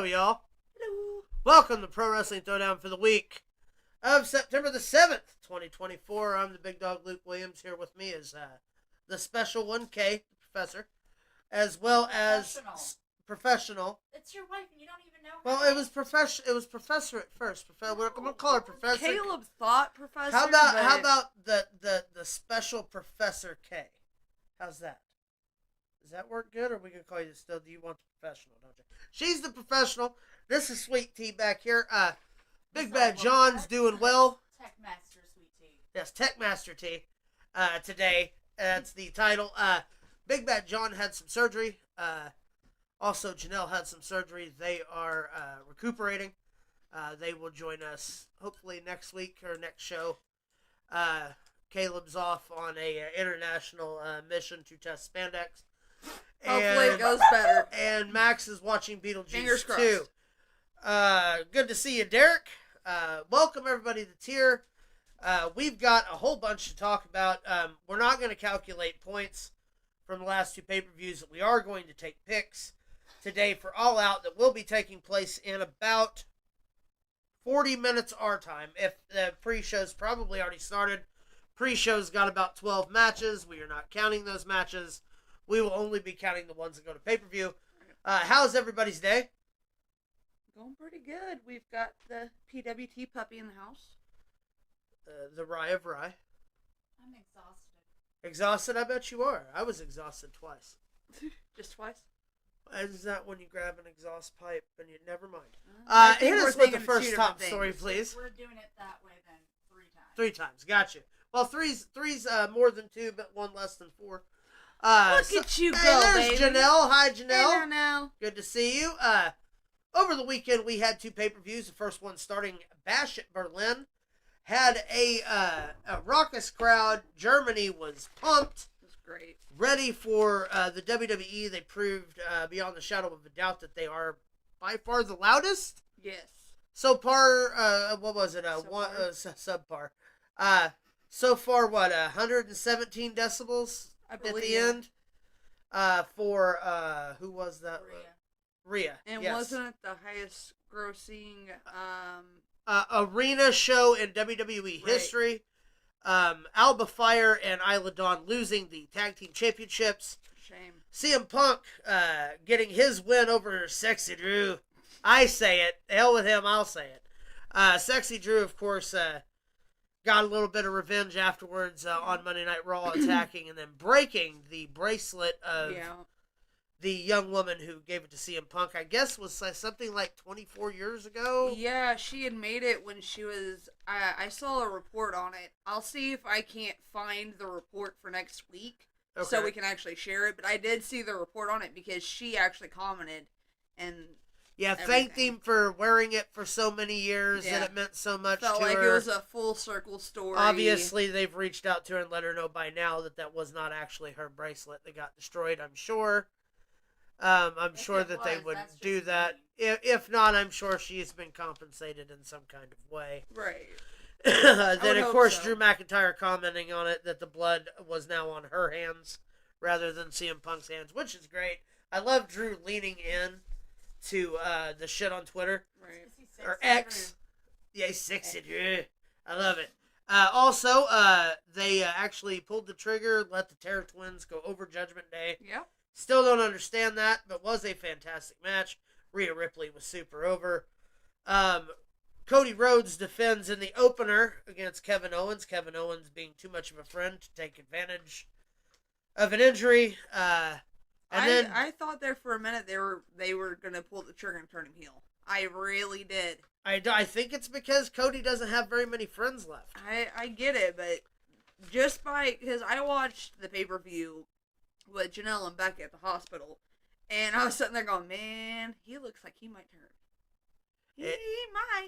Hello, y'all. Hello. Welcome to Pro Wrestling Throwdown for the week of September the 7th, 2024. I'm the big dog Luke Williams. Here with me is the special 1K, Professor, as well as professional. It's your wife and you don't even know her. Well, it was Professor at first. We're going to call her Professor. Caleb thought Professor. How about the special Professor K? How's that? Does that work good, or are we going to call you still? Do you want the professional, don't you? She's the professional. This is Sweet Tea back here. Big Bad John's doing well. Tech Master Sweet Tea. Yes, Tech Master Tea. Today, that's the title. Big Bad John had some surgery. Also, Janelle had some surgery. They are recuperating. They will join us hopefully next week or next show. Caleb's off on a international mission to test spandex. Hopefully it goes better. And Max is watching Fingers Beetlejuice crossed. too. Good to see you, Derek. Welcome everybody that's here. We've got a whole bunch to talk about. We're not going to calculate points from the last two pay-per-views. We are going to take picks today for All Out that will be taking place in about 40 minutes our time. If the pre-show's probably already started. Pre-show's got about 12 matches. We are not counting those matches. We will only be counting the ones that go to pay-per-view. How's everybody's day? Going pretty good. We've got the PWT puppy in the house. The Rye of Rye. I'm exhausted. Exhausted? I bet you are. I was exhausted twice. Just twice? Is that when you grab an exhaust pipe and you never mind? Hit us with the first top story, please. We're doing it that way then 3 times. 3 times. Gotcha. Well, three's more than 2, but 1 less than 4. Look at you go, there's baby. Janelle. Hi, Janelle. Hey, now. Good to see you. Over the weekend, we had 2 pay-per-views. The first one starting Bash at Berlin. Had a raucous crowd. Germany was pumped. It was great. Ready for the WWE. They proved beyond the shadow of a doubt that they are by far the loudest. Yes. So far, what was it? Subpar. So far, 117 decibels I believe at the end? For, who was that? Rhea. And yes. wasn't it the highest grossing, arena show in WWE history. Alba Fire and Isla Dawn losing the tag team championships. Shame. CM Punk getting his win over Sexy Drew. I say it. Hell with him, I'll say it. Sexy Drew, of course, got a little bit of revenge afterwards on Monday Night Raw, attacking and then breaking the bracelet of the young woman who gave it to CM Punk. I guess was something like 24 years ago. Yeah, she had made it when she was... I saw a report on it. I'll see if I can't find the report for next week so we can actually share it. But I did see the report on it because she actually commented and... Yeah, thanked him for wearing it for so many years and it meant so much to her. Felt like it was a full circle story. Obviously, they've reached out to her and let her know by now that was not actually her bracelet that got destroyed, I'm sure. I'm sure that they would do that. If not, I'm sure she's been compensated in some kind of way. Right. Then, of course, Drew McIntyre commenting on it that the blood was now on her hands rather than CM Punk's hands, which is great. I love Drew leaning in to the shit on Twitter. Right. Or X. Yeah, he's sexy, Drew. I love it. Also, they actually pulled the trigger, let the Terror Twins go over Judgment Day. Yep. Still don't understand that, but was a fantastic match. Rhea Ripley was super over. Cody Rhodes defends in the opener against Kevin Owens. Kevin Owens being too much of a friend to take advantage of an injury. I thought there for a minute they were gonna pull the trigger and turn him heel. I really did. I think it's because Cody doesn't have very many friends left. I get it, but just because I watched the pay-per-view with Janelle and Becky at the hospital, and I was sitting there going, man, he looks like he might turn.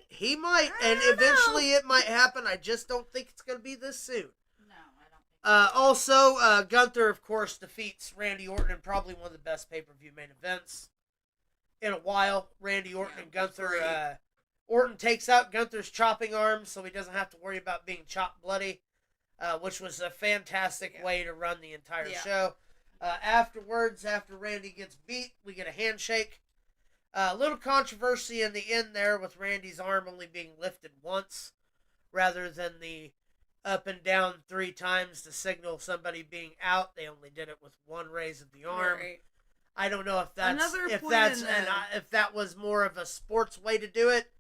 He might, and eventually it might happen. I just don't think it's going to be this soon. No, I don't think so. Also, Gunther, of course, defeats Randy Orton in probably one of the best pay-per-view main events in a while. Randy Orton and Gunther. Orton takes out Gunther's chopping arm so he doesn't have to worry about being chopped bloody, which was a fantastic way to run the entire show. Afterwards, after Randy gets beat, we get a handshake. A little controversy in the end there with Randy's arm only being lifted once rather than the up and down 3 times to signal somebody being out. They only did it with one raise of the arm. Right. I don't know if that's Another if that was more of a sports way to do it,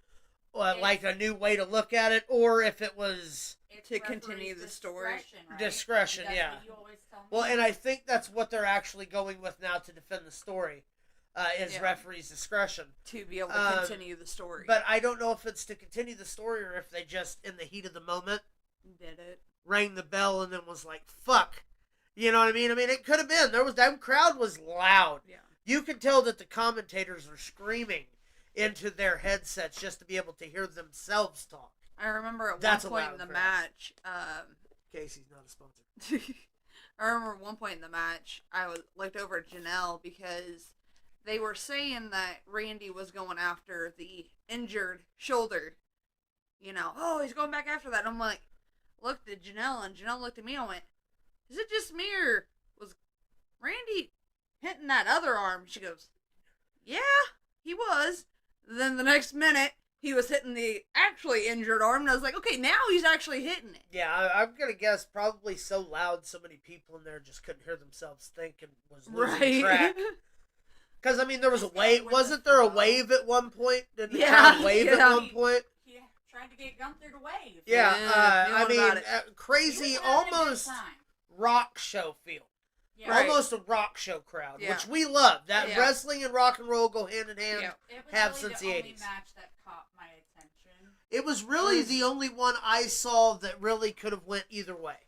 like a new way to look at it, or if it was to continue the story. Right? Discretion, That's yeah. what you always tell me. Well, and I think that's what they're actually going with now to defend the story, is referee's discretion. To be able to continue the story. But I don't know if it's to continue the story or if they just, in the heat of the moment, did it. Rang the bell and then was like, fuck. You know what I mean? I mean, it could have been. That crowd was loud. Yeah. You could tell that the commentators were screaming into their headsets just to be able to hear themselves talk. I remember at That's one point in the match, Casey's not a sponsor. I remember at one point in the match, I looked over at Janelle because they were saying that Randy was going after the injured shoulder. You know, oh, he's going back after that. And I'm like, looked at Janelle, and Janelle looked at me and went, is it just me, or was Randy hitting that other arm? She goes, yeah, he was. Then the next minute, he was hitting the actually injured arm, and I was like, okay, now he's actually hitting it. Yeah, I'm going to guess probably so loud so many people in there just couldn't hear themselves think and was losing track. Because, I mean, there was a wave. Wasn't there a wave at one point? Didn't the crowd wave at one point? Yeah, trying to get Gunther to wave. Yeah, I mean, crazy, almost rock show feel. Yeah. Almost a rock show crowd, Yeah. which we love. That wrestling and rock and roll go hand in hand. Yeah. It was Have really since the the only 80s. match that caught my attention. It was really the only one I saw that really could have went either way.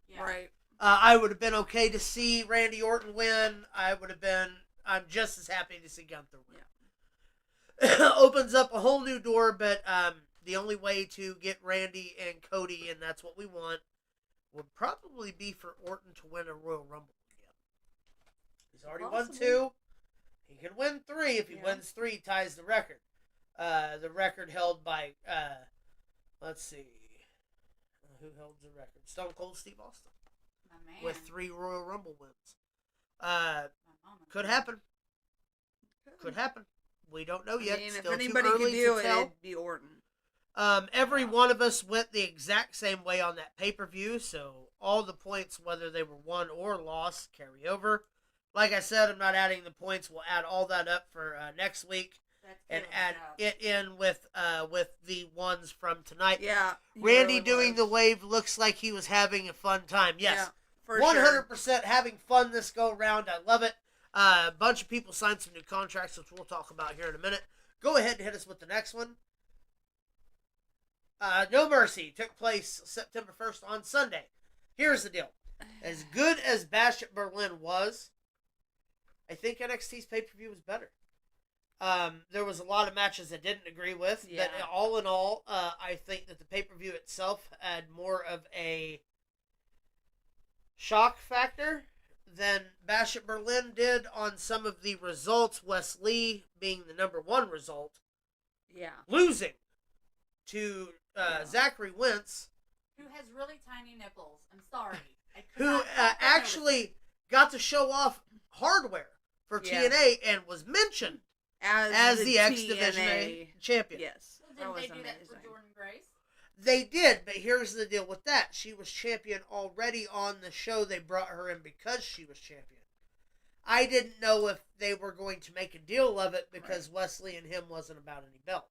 Yeah. Right. I would have been okay to see Randy Orton win. I'm just as happy to see Gunther win. Opens up a whole new door, but the only way to get Randy and Cody, and that's what we want, would probably be for Orton to win a Royal Rumble again. He's already won 2. He can win 3. If he wins 3, ties the record. The record held by, let's see, who held the record? Stone Cold Steve Austin. My man. With 3 Royal Rumble wins. My mama. Could happen. Could happen. We don't know yet. I mean, Still if anybody too early could do to it, tell. it'd be Orton. Every one of us went the exact same way on that pay-per-view, so all the points, whether they were won or lost, carry over. Like I said, I'm not adding the points. We'll add all that up for next week and add it in with the ones from tonight. Yeah. Randy really doing was. the wave looks like he was having a fun time. Yes. Yeah, for 100% having fun this go around. I love it. A bunch of people signed some new contracts, which we'll talk about here in a minute. Go ahead and hit us with the next one. No Mercy took place September 1st on Sunday. Here's the deal. As good as Bash at Berlin was, I think NXT's pay-per-view was better. There was a lot of matches I didn't agree with, but all in all, I think that the pay-per-view itself had more of a shock factor than Bash at Berlin did on some of the results, Wes Lee being the number 1 result. Yeah. Losing to Zachary Wentz, Who has really tiny nipples. I'm sorry. who actually got to show off hardware for TNA and was mentioned as the X Division champion. Yes. Well, didn't they do that for Jordan Grace? They did, but here's the deal with that. She was champion already on the show. They brought her in because she was champion. I didn't know if they were going to make a deal of it because Wesley and him wasn't about any belt.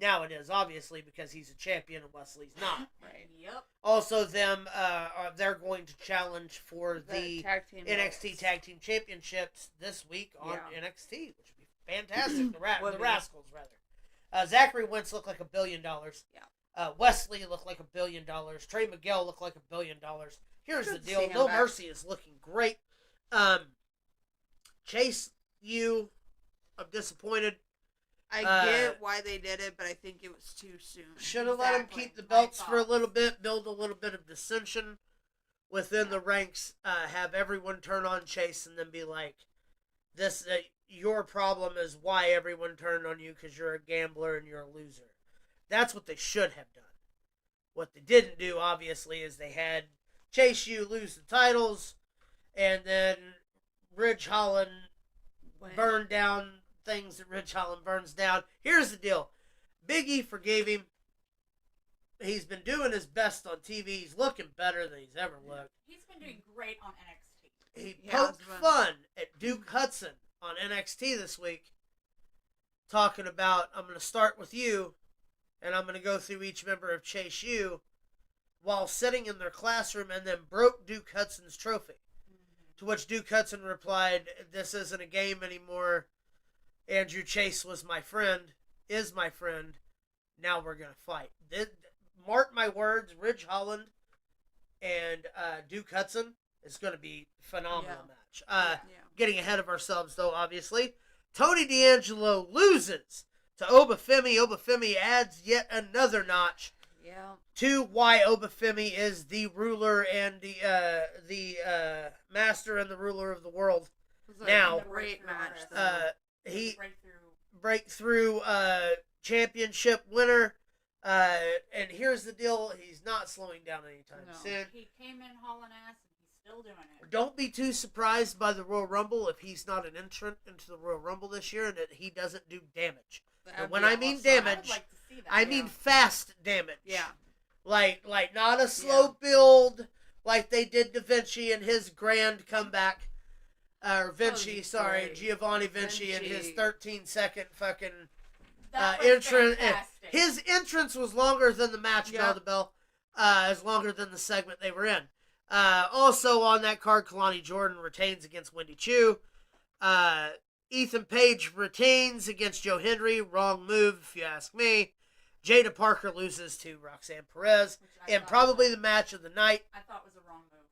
Now it is, obviously, because he's a champion and Wesley's not. Right. Yep. Also, they're going to challenge for the tag team NXT belts. Tag Team Championships this week on NXT, which would be fantastic. The Would be. Rascals, rather. Zachary Wentz looked like $1 billion. Yeah. Wesley looked like $1 billion. Trey Miguel looked like $1 billion. Here's Good the to deal. see him No back. Mercy is looking great. Chase U, I'm disappointed. I get why they did it, but I think it was too soon. Should have let him Exactly. keep the My belts for a thoughts. little bit, build a little bit of dissension within the ranks, have everyone turn on Chase and then be like, "This your problem is why everyone turned on you because you're a gambler and you're a loser." That's what they should have done. What they didn't do, obviously, is they had Chase U lose the titles, and then Ridge Holland burn down things that Ridge Holland burns down. Here's the deal. Big E forgave him. He's been doing his best on TV. He's looking better than he's ever looked. He's been doing great on NXT. He poked fun at Duke Hudson on NXT this week, talking about, I'm going to start with you, and I'm going to go through each member of Chase U, while sitting in their classroom, and then broke Duke Hudson's trophy. To which Duke Hudson replied, "This isn't a game anymore. Andrew Chase was my friend, is my friend. Now we're going to fight." Mark my words, Ridge Holland and Duke Hudson is going to be a phenomenal match. Getting ahead of ourselves, though, obviously. Tony D'Angelo loses to Obafemi. Obafemi adds yet another notch to why Obafemi is the ruler and the master and the ruler of the world. Now, great match. He breakthrough championship winner. And here's the deal: he's not slowing down anytime soon. He came in hauling ass, and he's still doing it. Don't be too surprised by the Royal Rumble if he's not an entrant into the Royal Rumble this year, and that he doesn't do damage. And when I mean damage, I mean fast damage. Yeah. Like not a slow build like they did Da Vinci in his grand comeback. Giovanni Vinci in his 13-second fucking entrance. His entrance was longer than the match, bell to bell. Is longer than the segment they were in. Also on that card, Kalani Jordan retains against Wendy Chu. Ethan Page retains against Joe Hendry. Wrong move, if you ask me. Jada Parker loses to Roxanne Perez. And probably the match of the night. I thought was a wrong move.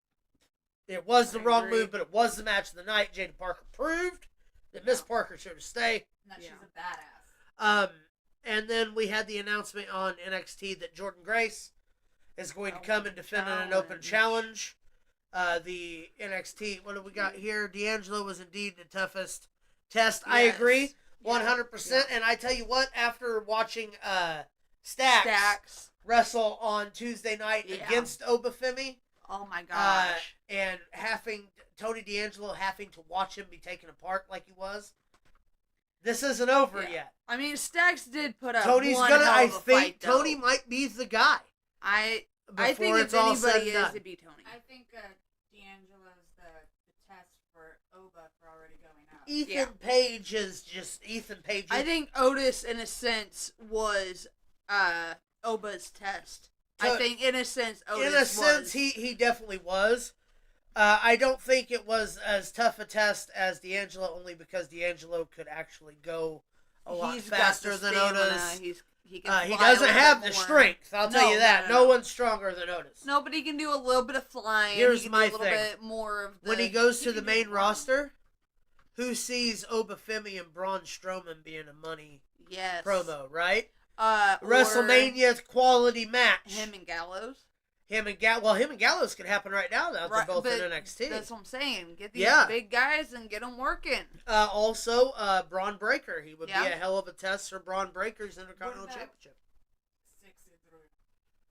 It was the wrong move, but it was the match of the night. Jada Parker proved that Miss Parker should stay. And that she's a badass. And then we had the announcement on NXT that Jordan Grace is going to come and defend in an open challenge. The NXT, what do we got here? D'Angelo was indeed the toughest test. Yes. I agree, 100%. Yeah. And I tell you what, after watching Stacks wrestle on Tuesday night against Obafemi, oh my gosh, and Tony D'Angelo having to watch him be taken apart like he was. This isn't over yet. I mean, Stacks did put up Tony's one gonna. hell I of a think fight, Tony might be the guy. I think if anybody is, it'd be Tony. I think D'Angelo's the test for Oba for already going up. Ethan Page is just Ethan Page. I think Otis, in a sense, was Oba's test. I think, in a sense, Otis was. In a sense, he definitely was. I don't think it was as tough a test as D'Angelo, only because D'Angelo could actually go a lot faster than Otis. He doesn't have the strength, I'll tell you that. No one's stronger than Otis. No, but he can do a little bit of flying. Here's my thing. Bit more of when he goes to the main roster, who sees Obafemi and Braun Strowman being a money promo, right? WrestleMania quality match. Him and Gallows. Him and Gallows could happen right now. They're both in NXT. That's what I'm saying. Get these big guys and get them working. Also, Braun Breaker. He would be a hell of a test for Braun Breaker's Intercontinental Championship.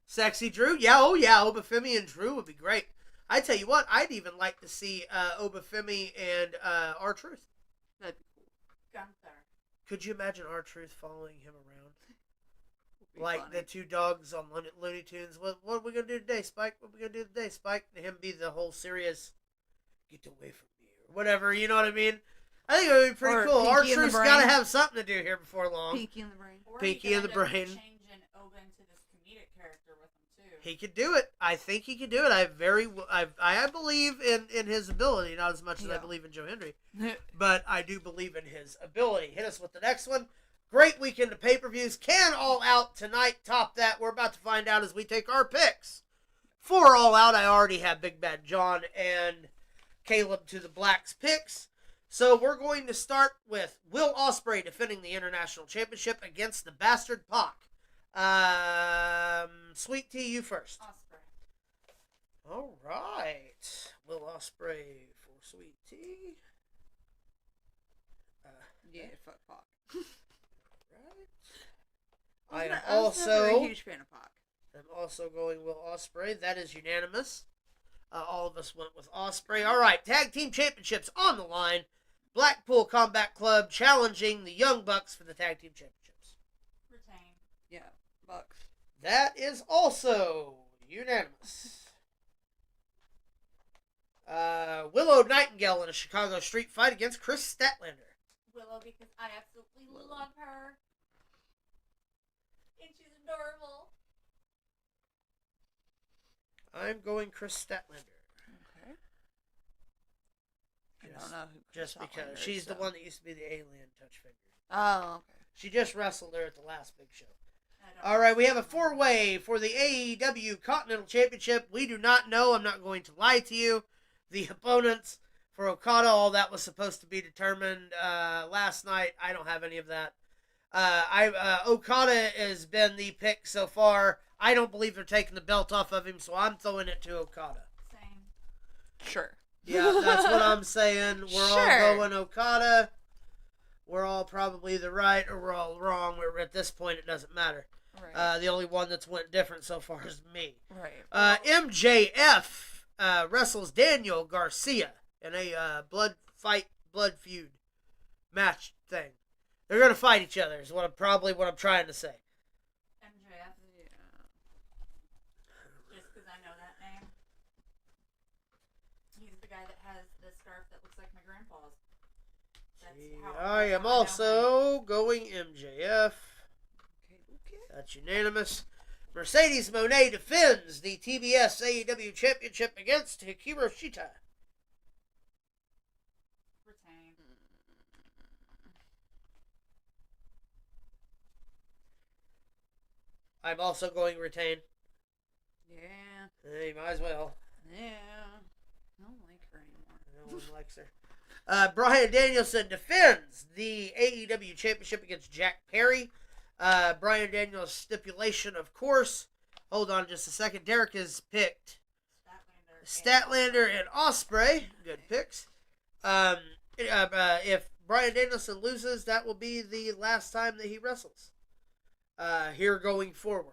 Sexy Drew? Yeah, Obafemi and Drew would be great. I tell you what, I'd even like to see Obafemi and R-Truth. That'd be cool. Gunther. Could you imagine R-Truth following him around? Like funny. The two dogs on Looney Tunes. What are we going to do today, Spike? What are we going to do today, Spike? And him be the whole serious, get away from me, or whatever, you know what I mean? I think it would be pretty cool. R-Truth's got to have something to do here before long. Pinky in the brain. Pinky in the brain. Changing Oba into this comedic character with him, too. He could do it. I think he could do it. I believe in his ability, not as much as I believe in Joe Hendry. But I do believe in his ability. Hit us with the next one. Great weekend of pay-per-views. Can All Out tonight top that? We're about to find out as we take our picks. For All Out, I already have Big Bad John and Caleb to the Blacks picks. So we're going to start with Will Ospreay defending the International Championship against the Bastard Pac. Sweet Tea, you first. Ospreay. All right. Will Ospreay for Sweet Tea. Fuck Pac. I am also a huge fan of Pac. I'm also going Will Ospreay. That is unanimous. All of us went with Ospreay. All right, Tag Team Championships on the line. Blackpool Combat Club challenging the Young Bucks for the Tag Team Championships. Retain. Yeah, Bucks. That is also unanimous. Willow Nightingale in a Chicago street fight against Chris Statlander. Willow, because I absolutely love her. And she's adorable. I'm going Chris Statlander. Okay. I don't know who Chris Just because Statlander she's is, the so. one that used to be the alien touch finger. Oh, okay. She just wrestled there at the last big show. I don't All right, we have a know. four-way for the AEW Continental Championship. We do not know. I'm not going to lie to you. The opponents for Okada, all that was supposed to be determined last night. I don't have any of that. Okada has been the pick so far. I don't believe they're taking the belt off of him, so I'm throwing it to Okada. Same. Sure. Yeah, that's what I'm saying. We're Sure. all going Okada. We're all probably either right or we're all wrong. At this point, it doesn't matter. Right. The only one that's went different so far is me. Right. MJF wrestles Daniel Garcia in a blood feud match thing. They're gonna fight each other. Is what I'm trying to say. MJF. Yeah. Just because I know that name. He's the guy that has the scarf that looks like my grandpa's. I am also going MJF. Okay. That's unanimous. Mercedes Moné defends the TBS AEW Championship against Hikaru Shida. Retain. I'm also going retain. Yeah. Hey, might as well. Yeah. I don't like her anymore. No one likes her. Bryan Danielson defends the AEW Championship against Jack Perry. Bryan Daniels stipulation, of course. Hold on just a second. Derek has picked Statlander and Ospreay. Good picks. If Bryan Danielson loses, that will be the last time that he wrestles. Here going forward.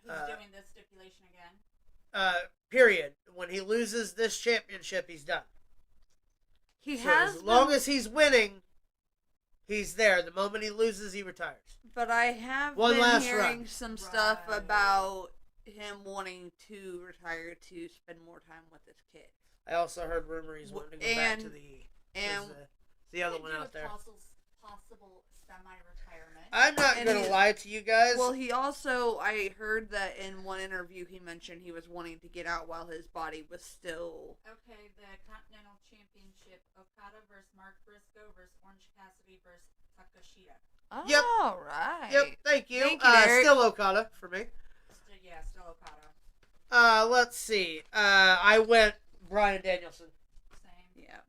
Who's doing this stipulation again? Period. When he loses this championship, he's done. He So has as long as he's winning, he's there. The moment he loses, he retires. But I have One been last hearing run. some stuff Right. about him wanting to retire to spend more time with his kids. I also heard rumor he's wanting to go back to the E. And The other Could one do out a there. Possible semi-retirement. I'm not And going to he- lie to you guys. well, he also, I heard that in one interview he mentioned he was wanting to get out while his body was still. Okay, the Continental Championship: Okada versus Mark Briscoe versus Orange Cassidy versus Takashita. Yep. All right. Yep, thank you. Thank you, Derek. Still Okada for me. Still Okada. Let's see. I went Bryan Danielson. Same. Yeah.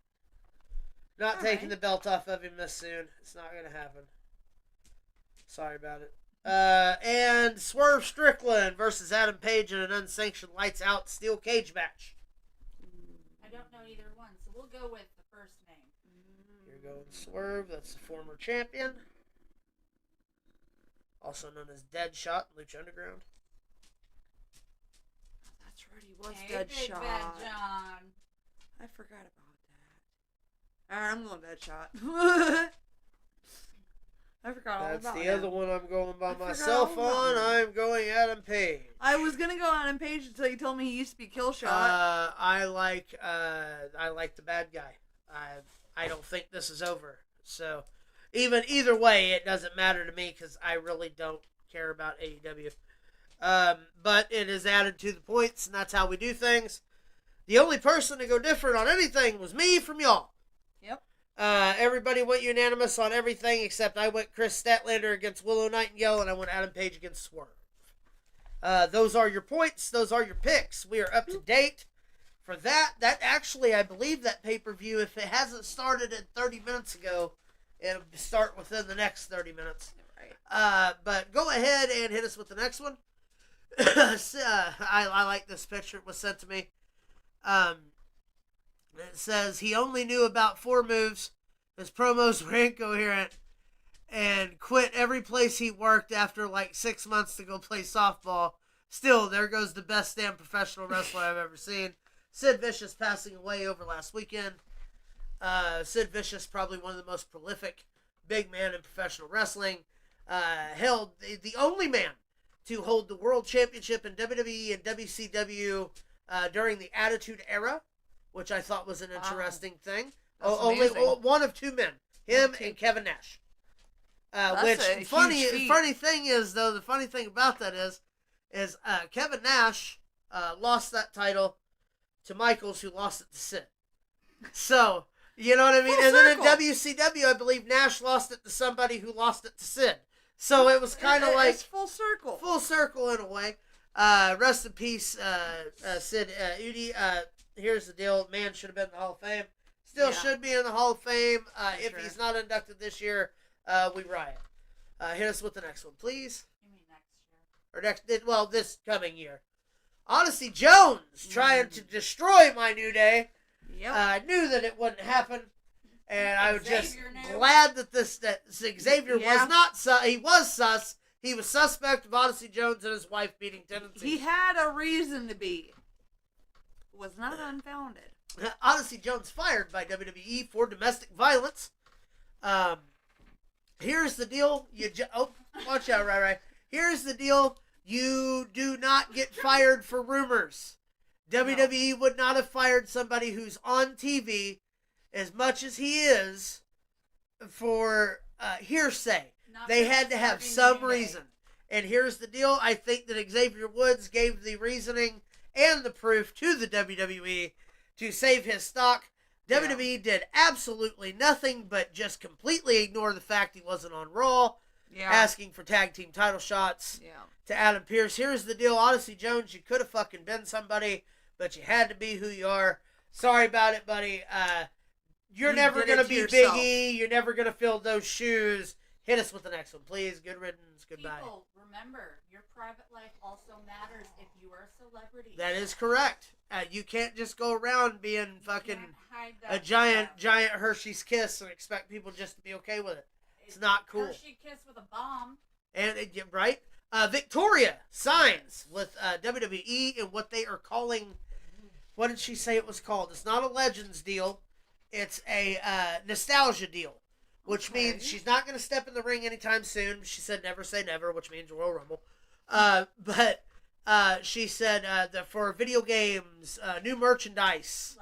Not All taking right. the belt off of him this soon. It's not going to happen. Sorry about it. And Swerve Strickland versus Adam Page in an unsanctioned lights out steel cage match. I don't know either one, so we'll go with the first name. You're going Swerve. That's the former champion. Also known as Deadshot in Lucha Underground. That's right, he was Hey, Big Deadshot. Bad John. I forgot about that. Alright, I'm going Deadshot. I forgot all That's about the him. other one I'm going by I forgot myself all about on. him. I'm going Adam Page. I was gonna go on Page until you told me he used to be Killshot. I like the bad guy. I don't think this is over. So either way, it doesn't matter to me because I really don't care about AEW. But it is added to the points, and that's how we do things. The only person to go different on anything was me from y'all. Yep. Everybody went unanimous on everything except I went Chris Statlander against Willow Nightingale, and I went Adam Page against Swerve. Those are your points. Those are your picks. We are up to date for that. That actually, I believe that pay-per-view, if it hasn't started at 30 minutes ago, it'll start within the next 30 minutes. Right. But go ahead and hit us with the next one. I like this picture. It was sent to me. It says he only knew about 4 moves. His promos were incoherent and quit every place he worked after like 6 months to go play softball. Still, there goes the best damn professional wrestler I've ever seen. Sid Vicious passing away over last weekend. Sid Vicious, probably one of the most prolific big men in professional wrestling, held the only man to hold the world championship in WWE and WCW during the Attitude Era, which I thought was an interesting thing. Only one of two men, him and Kevin Nash. Which funny thing is though, the funny thing about that is Kevin Nash lost that title to Michaels, who lost it to Sid. So you know what I mean. Full and circle. Then in WCW, I believe Nash lost it to somebody who lost it to Sid. So it was kind of like it's full circle. Full circle in a way. Rest in peace, Sid Udi. Here's the deal: man should have been in the Hall of Fame. Still should be in the Hall of Fame. If he's not inducted this year, we riot. Hit us with the next one, please. You mean next year? Or this coming year. Odyssey Jones trying to destroy my New Day. Yep. I knew that it wouldn't happen, and I was just Xavier knew. glad that Xavier was not he was sus. He was suspect of Odyssey Jones and his wife beating tendencies. He had a reason to be. Was not unfounded. Odyssey Jones fired by WWE for domestic violence. Here's the deal. Watch out, right. Here's the deal. You do not get fired for rumors. WWE would not have fired somebody who's on TV as much as he is for hearsay. They had to have some reason. And here's the deal. I think that Xavier Woods gave the reasoning and the proof to the WWE to save his stock. WWE did absolutely nothing but just completely ignore the fact he wasn't on Raw, asking for tag team title shots to Adam Pearce. Here's the deal. Odyssey Jones, you could have fucking been somebody, but you had to be who you are. Sorry about it, buddy. You're never going to be Big E. You're never going to fill those shoes. Hit us with the next one, please. Good riddance. Goodbye. People, remember, your private life also matters if you are a celebrity. That is correct. You can't just go around being fucking a giant Hershey's Kiss and expect people just to be okay with it. It's not cool. Hershey Kiss with a bomb. And right? Victoria signs with WWE and what they are calling. What did she say it was called? It's not a Legends deal. It's a nostalgia deal, which means she's not going to step in the ring anytime soon. She said never say never, which means Royal Rumble. But she said that for video games, new merchandise,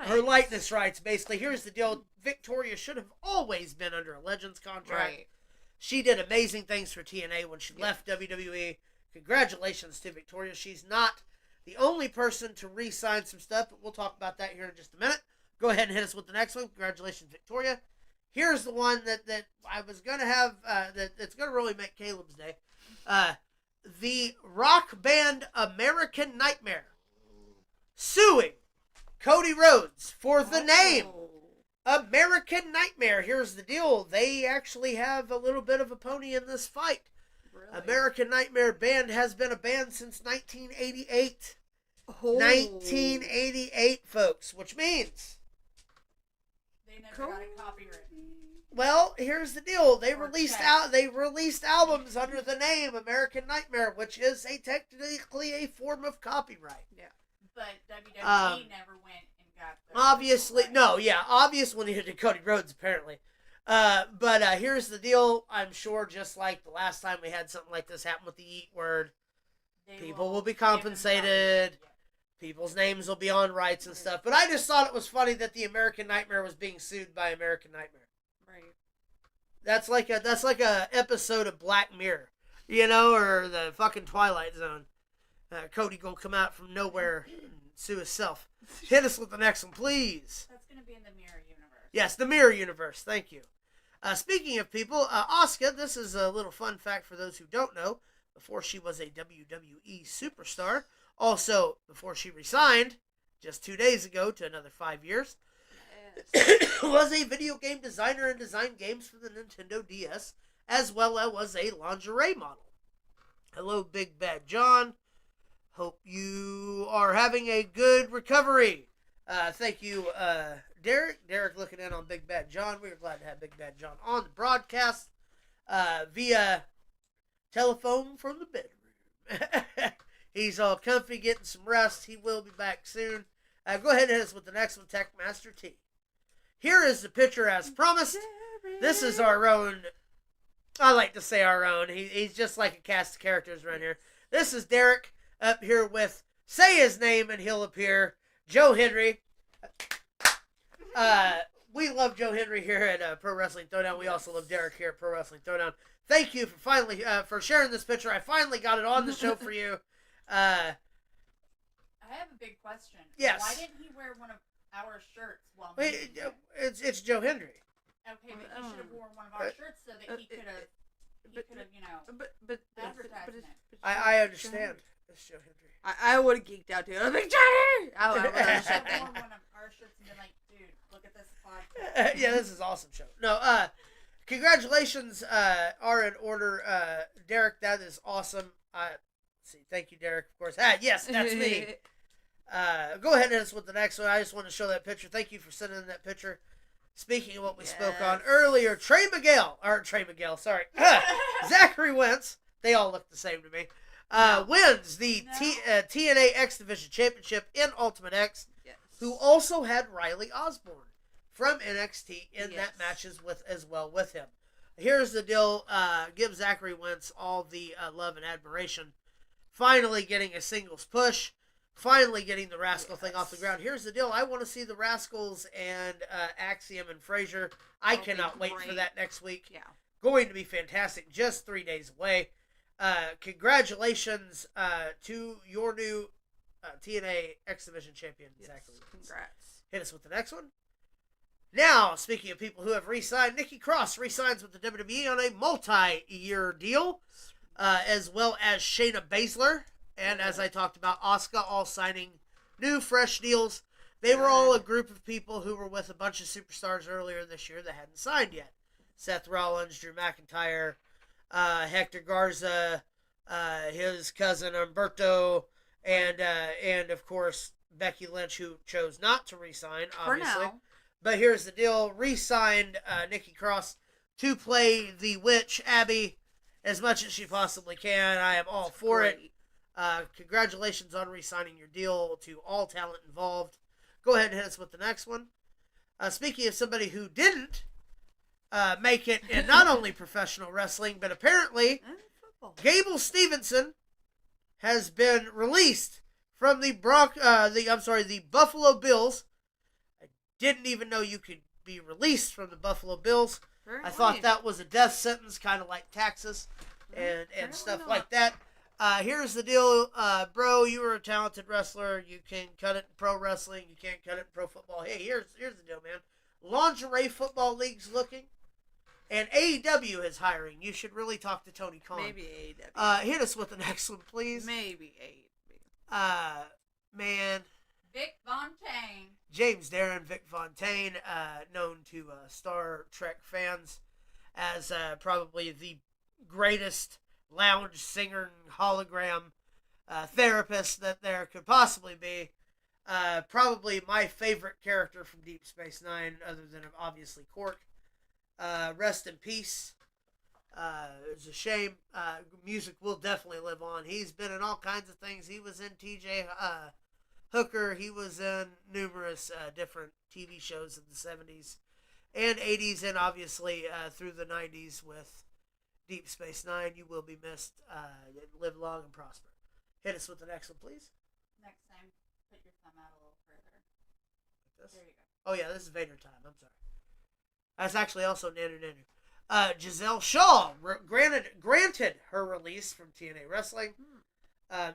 her likeness rights, basically. Here's the deal. Victoria should have always been under a Legends contract. Right. She did amazing things for TNA when she left WWE. Congratulations to Victoria. She's not the only person to re-sign some stuff, but we'll talk about that here in just a minute. Go ahead and hit us with the next one. Congratulations, Victoria. Here's the one that I was going to have, that's going to really make Caleb's day. The rock band American Nightmare suing Cody Rhodes for the name American Nightmare. Here's the deal. They actually have a little bit of a pony in this fight. Really? American Nightmare Band has been a band since 1988. 1988, folks, which means they never got it copyrighted. Well, here's the deal. They released albums under the name American Nightmare, which is technically a form of copyright. Yeah. But WWE never went and got the obviously when he did Cody Rhodes apparently. But here's the deal. I'm sure just like the last time we had something like this happen with the Eat word, people will be compensated. People's names will be on rights and stuff. But I just thought it was funny that the American Nightmare was being sued by American Nightmare. Right. That's like a episode of Black Mirror, or the fucking Twilight Zone. Cody gonna come out from nowhere and sue himself. Hit us with the next one, please. That's gonna be in the Mirror Universe. Yes, the Mirror Universe. Thank you. Speaking of people, Asuka, this is a little fun fact for those who don't know. Before she was a WWE superstar, also before she resigned just 2 days ago to another 5 years, was a video game designer and designed games for the Nintendo DS, as well as was a lingerie model. Hello, Big Bad John. Hope you are having a good recovery. Thank you, Derek. Derek looking in on Big Bad John. We are glad to have Big Bad John on the broadcast via telephone from the bedroom. He's all comfy, getting some rest. He will be back soon. Go ahead and hit us with the next one, Tech Master T. here is the picture as promised. This is our own. I like to say our own. He's just like a cast of characters right here. This is Derek up here with, say his name and he'll appear, Joe Henry. We love Joe Henry here at Pro Wrestling Throwdown. We also love Derek here at Pro Wrestling Throwdown. Thank you for finally for sharing this picture. I finally got it on the show for you. I have a big question. Yes. Why didn't he wear one of our shirts while It's Joe Henry. Okay, but he should have worn one of our shirts so that he could have, advertised it. I understand. It's Joe Henry. I would have geeked out too. I'm like, Johnny! I would He should have worn one of our shirts and been like, dude, look at this podcast. Yeah, this is an awesome show. No, congratulations are in order. Derek, that is awesome. Let's see. Thank you, Derek, of course. Yes, that's me. Go ahead and hit us with the next one. I just want to show that picture. Thank you for sending in that picture. Speaking of what we spoke on earlier, sorry. Zachary Wentz, they all look the same to me, wins the TNA X Division Championship in Ultimate X, who also had Riley Osborne from NXT in that matches as well with him. Here's the deal. Give Zachary Wentz all the love and admiration. Finally getting a singles push. Finally getting the Rascal thing off the ground. Here's the deal. I want to see the Rascals and Axiom and Frazier. I cannot wait for that next week. Yeah. Going to be fantastic. Just 3 days away. Congratulations to your new TNA X Division champion, Zachary. Congrats. Hit us with the next one. Now, speaking of people who have re-signed, Nikki Cross re-signs with the WWE on a multi-year deal, as well as Shayna Baszler. And as I talked about, Asuka all signing new, fresh deals. They were all a group of people who were with a bunch of superstars earlier this year that hadn't signed yet. Seth Rollins, Drew McIntyre, Hector Garza, his cousin Humberto, and of course Becky Lynch, who chose not to re-sign, obviously. For now. But here's the deal: re-signed Nikki Cross to play the witch Abby as much as she possibly can. I am all for it. Congratulations on re-signing your deal to all talent involved. Go ahead and hit us with the next one. Speaking of somebody who didn't make it in not only professional wrestling, but apparently Gable Stevenson has been released from the Buffalo Bills. I didn't even know you could be released from the Buffalo Bills. I thought that was a death sentence, kind of like taxes and stuff like that. Here's the deal, bro. You were a talented wrestler. You can cut it in pro wrestling. You can't cut it in pro football. Hey, here's the deal, man. Lingerie football league's looking, and AEW is hiring. You should really talk to Tony Khan. Maybe AEW. Hit us with the next one, please. Maybe AEW. Man. Vic Fontaine. James Darren, Vic Fontaine, known to Star Trek fans as probably the greatest lounge singer hologram therapist that there could possibly be. Probably my favorite character from Deep Space Nine, other than obviously Quark. Rest in peace. It's a shame. Music will definitely live on. He's been in all kinds of things. He was in TJ Hooker. He was in numerous different TV shows in the 70s and 80s, and obviously through the 90s with Deep Space Nine. You will be missed. Live long and prosper. Hit us with the next one, please. Next time, put your thumb out a little further. Like this? There you go. Oh, yeah, this is Vader time. I'm sorry. That's actually also Nanu Nanu. Giselle Shaw granted her release from TNA Wrestling.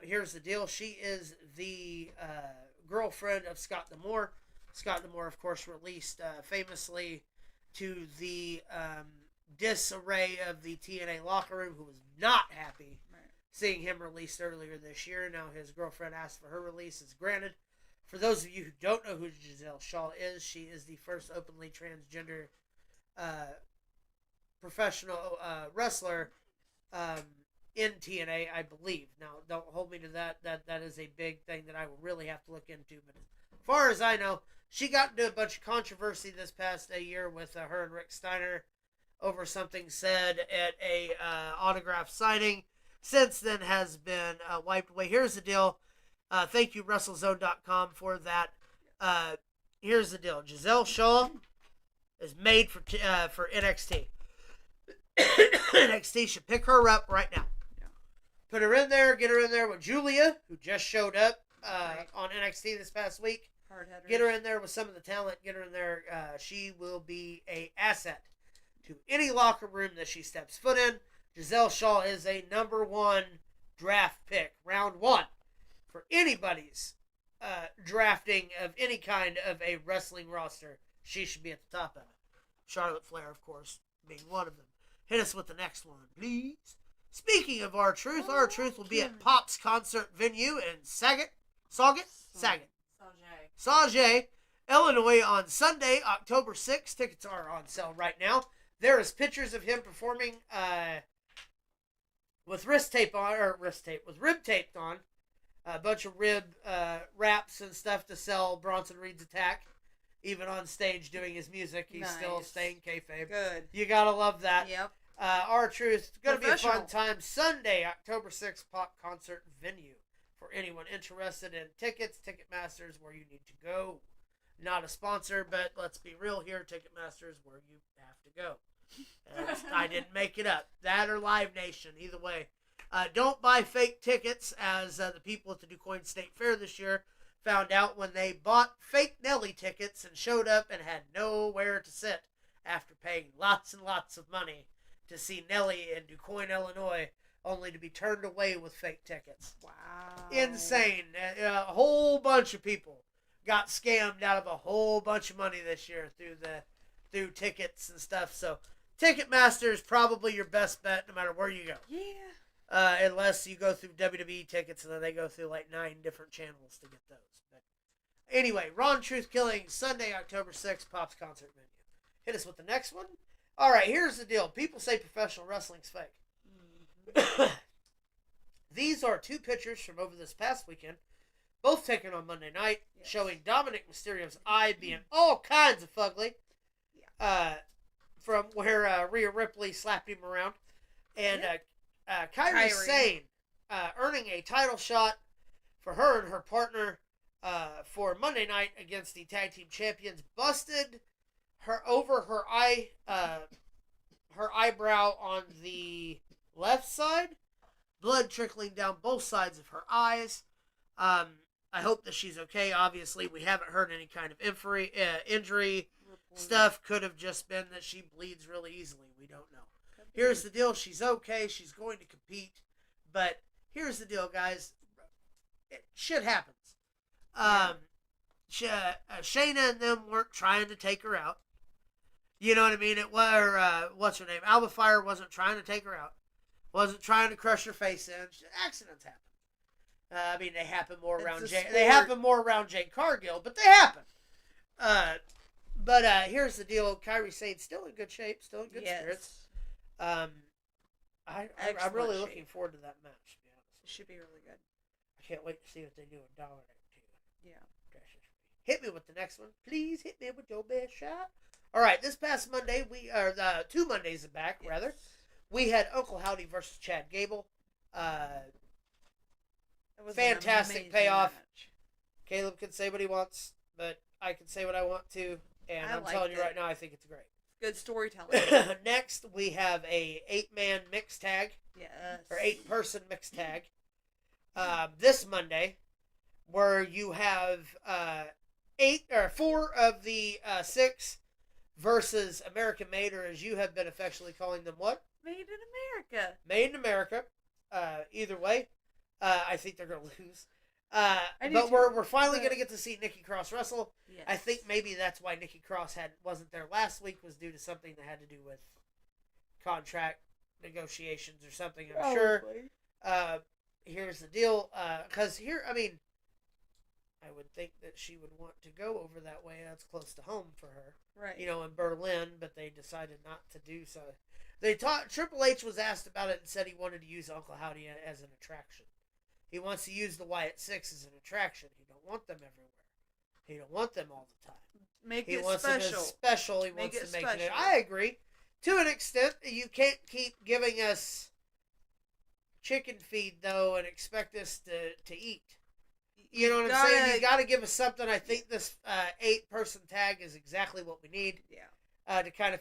Here's the deal. She is the girlfriend of Scott D'Amore. Scott D'Amore, of course, released famously to the disarray of the TNA locker room, who was not happy seeing him released earlier this year. Now his girlfriend asked for her release. It's granted. For those of you who don't know who Giselle Shaw is, she is the first openly transgender professional wrestler in TNA, I believe. Now, don't hold me to that. That is a big thing that I will really have to look into. But as far as I know, she got into a bunch of controversy this past year with her and Rick Steiner over something said at a autograph signing. Since then has been wiped away. Here's the deal. Thank you, WrestleZone.com, for that. Here's the deal. Giselle Shaw is made for NXT. NXT should pick her up right now. Yeah. Put her in there. Get her in there with Julia, who just showed up on NXT this past week. Get her in there with some of the talent. Get her in there. She will be a asset to any locker room that she steps foot in. Giselle Shaw is a number 1 draft pick, round 1, for anybody's drafting of any kind of a wrestling roster. She should be at the top of it. Charlotte Flair, of course, being one of them. Hit us with the next one, please. Speaking of R-Truth, R-Truth will be at Pop's concert venue in Sauget, Illinois on Sunday, October 6th. Tickets are on sale right now. There is pictures of him performing with rib taped on. A bunch of rib wraps and stuff to sell Bronson Reed's Attack. Even on stage doing his music, he's still staying kayfabe. Good. You gotta love that. Yep. R-Truth, it's gonna be a fun time. Sunday, October 6th, Pop concert venue. For anyone interested in tickets, Ticketmaster's where you need to go. Not a sponsor, but let's be real here. Ticketmaster's where you have to go. I didn't make it up. That or Live Nation, either way. Don't buy fake tickets, as the people at the DuQuoin State Fair this year found out when they bought fake Nelly tickets and showed up and had nowhere to sit after paying lots and lots of money to see Nelly in DuQuoin, Illinois, only to be turned away with fake tickets. Wow. Insane. A whole bunch of people got scammed out of a whole bunch of money this year through tickets and stuff. So Ticketmaster is probably your best bet no matter where you go. Yeah. Unless you go through WWE tickets and then they go through like 9 different channels to get those. But anyway, Raw and Truth Killing, Sunday, October 6th, Pop's concert venue. Hit us with the next one. All right, here's the deal. People say professional wrestling's fake. Mm-hmm. These are 2 pictures from over this past weekend, both taken on Monday night, showing Dominic Mysterio's eye being all kinds of fugly. From where Rhea Ripley slapped him around. And Kairi Sane earning a title shot for her and her partner for Monday night against the tag team champions. Busted her over her eyebrow on the left side. Blood trickling down both sides of her eyes. I hope that she's okay. Obviously, we haven't heard any kind of injury. Stuff could have just been that she bleeds really easily. We don't know. Here's the deal. She's okay. She's going to compete. But here's the deal, guys. Shit happens. Shayna and them weren't trying to take her out. You know what I mean? What's her name? Alba Fire wasn't trying to take her out. Wasn't trying to crush her face in. Accidents happen. I mean, they happen more around Jane. They happen more around Jane Cargill, but they happen. But here's the deal. Kairi Sane's still in good shape, still in good spirits. I'm really looking forward to that match, to be honest. It should be really good. I can't wait to see what they do with Dominic, too. Yeah. Hit me with the next one. Please hit me with your best shot. All right, this past Monday, 2 Mondays back, rather, we had Uncle Howdy versus Chad Gable. Fantastic payoff. Match. Caleb can say what he wants, but I can say what I want to, and I'm telling you right now, I think it's great. Good storytelling. Next, we have a 8-man mixed tag. Yes. Or 8-person mixed tag. This Monday, where you have 4 of the 6 versus American Made, or as you have been affectionately calling them, what? Made in America. Made in America. Either way, I think they're going to lose. But we're finally going to get to see Nikki Cross wrestle. Yes. I think maybe that's why Nikki Cross wasn't there last week, was due to something that had to do with contract negotiations or something, I'm sure. Here's the deal. Because I would think that she would want to go over that way. That's close to home for her. Right. In Berlin, but they decided not to do so. Triple H was asked about it and said he wanted to use Uncle Howdy as an attraction. He wants to use the Wyatt Six as an attraction. He don't want them everywhere. He don't want them all the time. He wants special. Them as special. He wants to make it. I agree. To an extent, you can't keep giving us chicken feed, though, and expect us to eat. You know what I'm saying? You got to give us something. I think this 8-person tag is exactly what we need. Yeah. to kind of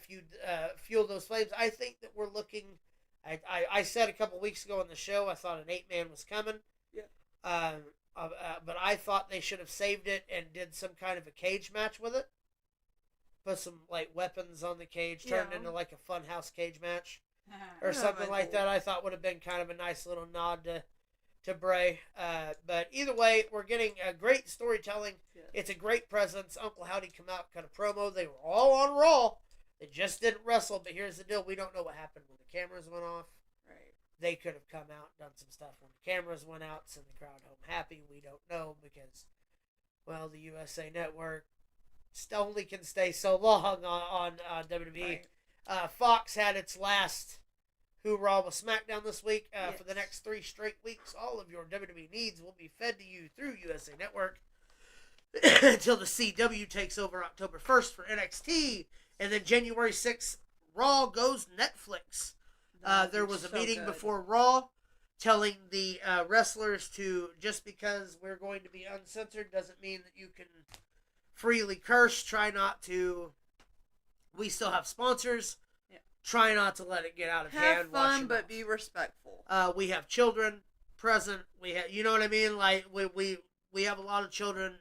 fuel those flames. I think that we're looking. I said a couple weeks ago on the show I thought an 8-man was coming. Yeah. But I thought they should have saved it and did some kind of a cage match with it. Put some like weapons on the cage, turned into like a funhouse cage match or something like that. I thought would have been kind of a nice little nod to Bray. But either way, we're getting a great storytelling. Yeah. It's a great presence. Uncle Howdy come out, cut a promo. They were all on Raw. They just didn't wrestle. But here's the deal: we don't know what happened when the cameras went off. Right. They could have come out, done some stuff when the cameras went out, send the crowd home happy. We don't know because, well, the USA Network only can stay so long on WWE. Right. Fox had its last hoorah with SmackDown this week. Yes. For the next 3 straight weeks, all of your WWE needs will be fed to you through USA Network until the CW takes over October 1st for NXT. And then January 6th, Raw goes Netflix. There was a meeting before Raw telling the wrestlers to, just because we're going to be uncensored doesn't mean that you can freely curse. Try not to. We still have sponsors. Yeah. Try not to let it get out of hand. Have fun, but be respectful. We have children present. We have, you know what I mean? Like we have a lot of children.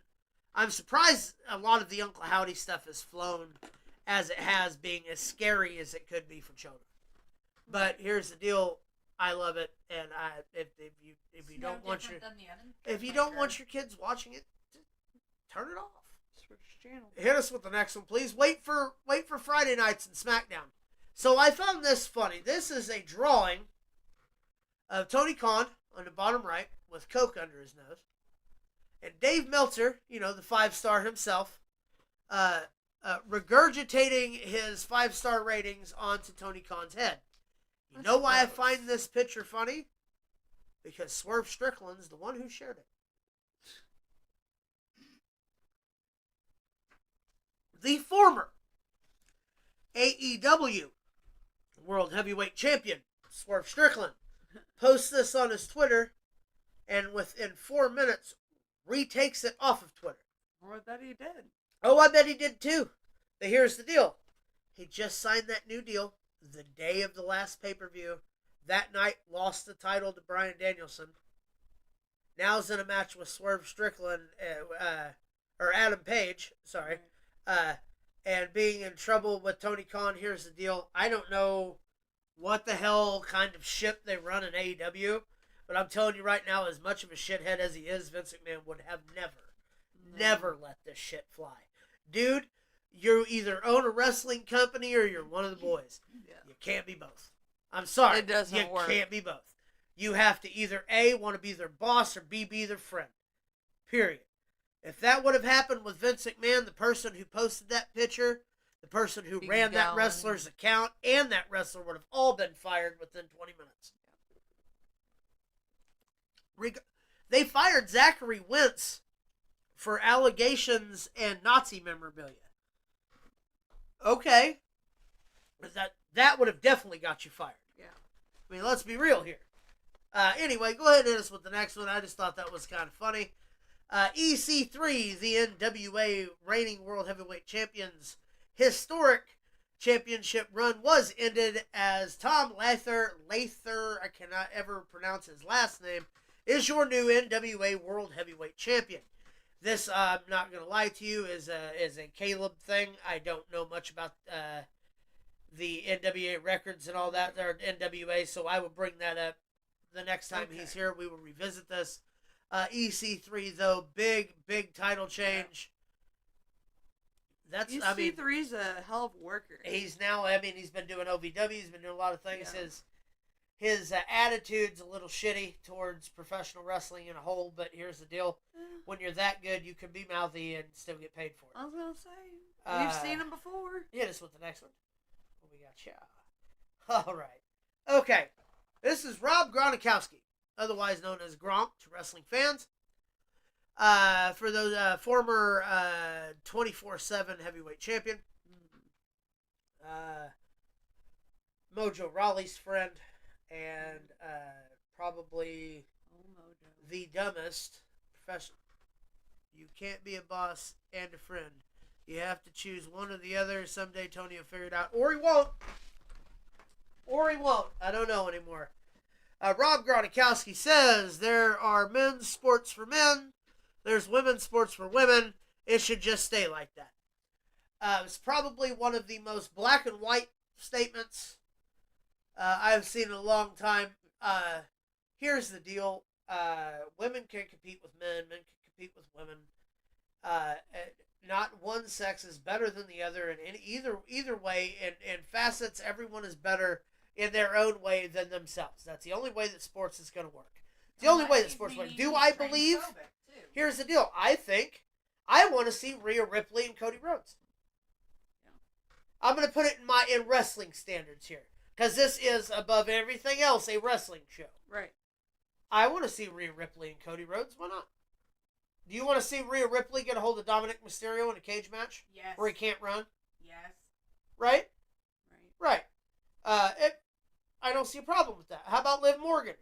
I'm surprised a lot of the Uncle Howdy stuff has flown as it has, being as scary as it could be for children. But here's the deal: I love it, and if you don't want your kids watching it, turn it off. Switch channel. Hit us with the next one, please. Wait for Friday nights in SmackDown. So I found this funny. This is a drawing of Tony Khan on the bottom right with Coke under his nose, and Dave Meltzer, the 5-star himself, regurgitating his 5-star ratings onto Tony Khan's head. You know why I find this picture funny? Because Swerve Strickland's the one who shared it. The former AEW World Heavyweight Champion, Swerve Strickland, posts this on his Twitter, and within 4 minutes, retakes it off of Twitter. Or that he did. Oh, I bet he did too. But here's the deal. He just signed that new deal the day of the last pay-per-view. That night, lost the title to Bryan Danielson. Now he's in a match with Swerve Strickland, or Adam Page, sorry. And being in trouble with Tony Khan. Here's the deal. I don't know what the hell kind of ship they run in AEW, but I'm telling you right now, as much of a shithead as he is, Vince McMahon would have never let this shit fly. Dude, you either own a wrestling company or you're one of the boys. Yeah. You can't be both. I'm sorry. It doesn't work. You can't be both. You have to either A, want to be their boss, or B, be their friend. Period. If that would have happened with Vince McMahon, the person who posted that picture, the person who ran that wrestler's account, and that wrestler would have all been fired within 20 minutes. They fired Zachary Wentz for allegations and Nazi memorabilia. Okay. That would have definitely got you fired. Yeah. I mean, let's be real here. Anyway, go ahead and hit us with the next one. I just thought that was kind of funny. EC3, the NWA reigning World Heavyweight Champions, historic championship run was ended as Tom Lather, I cannot ever pronounce his last name, is your new NWA World Heavyweight Champion. This, I'm not going to lie to you, is a Caleb thing. I don't know much about the NWA records and all that. They're NWA, so I will bring that up the next time he's here. We will revisit this. EC3, though, big title change. That's, EC3's a hell of a worker. He's now, he's been doing OVW. He's been doing a lot of things. Yeah. His attitude's a little shitty towards professional wrestling in a whole, but here's the deal. When you're that good, you can be mouthy and still get paid for it. I was going to say, you've seen him before. Hit us with the next one. What we got? Yeah. All right. Okay. This is Rob Gronkowski, otherwise known as Gronk to wrestling fans. For those former 24/7 heavyweight champion. Mojo Rawley's friend. And probably the dumbest professional. You can't be a boss and a friend You have to choose one or the other. Someday Tony will figure it out. Or he won't. Or he won't. I don't know anymore. Rob Gronikowski says there are men's sports for men. There's women's sports for women. It should just stay like that. It's probably one of the most black and white statements I've seen in a long time. Here's the deal. Women can compete with men. Men can compete with women. Not one sex is better than the other in either way. In facets, everyone is better in their own way than themselves. That's the only way that sports is going to work. It's the only way that sports work. Do I believe? Here's the deal. I want to see Rhea Ripley and Cody Rhodes. Yeah. I'm going to put it in wrestling standards here, because this is above everything else a wrestling show. Right. I want to see Rhea Ripley and Cody Rhodes. Why not? Do you want to see Rhea Ripley get a hold of Dominic Mysterio in a cage match? Yes. Where he can't run? Yes. Right? Right. I don't see a problem with that. How about Liv Morgan?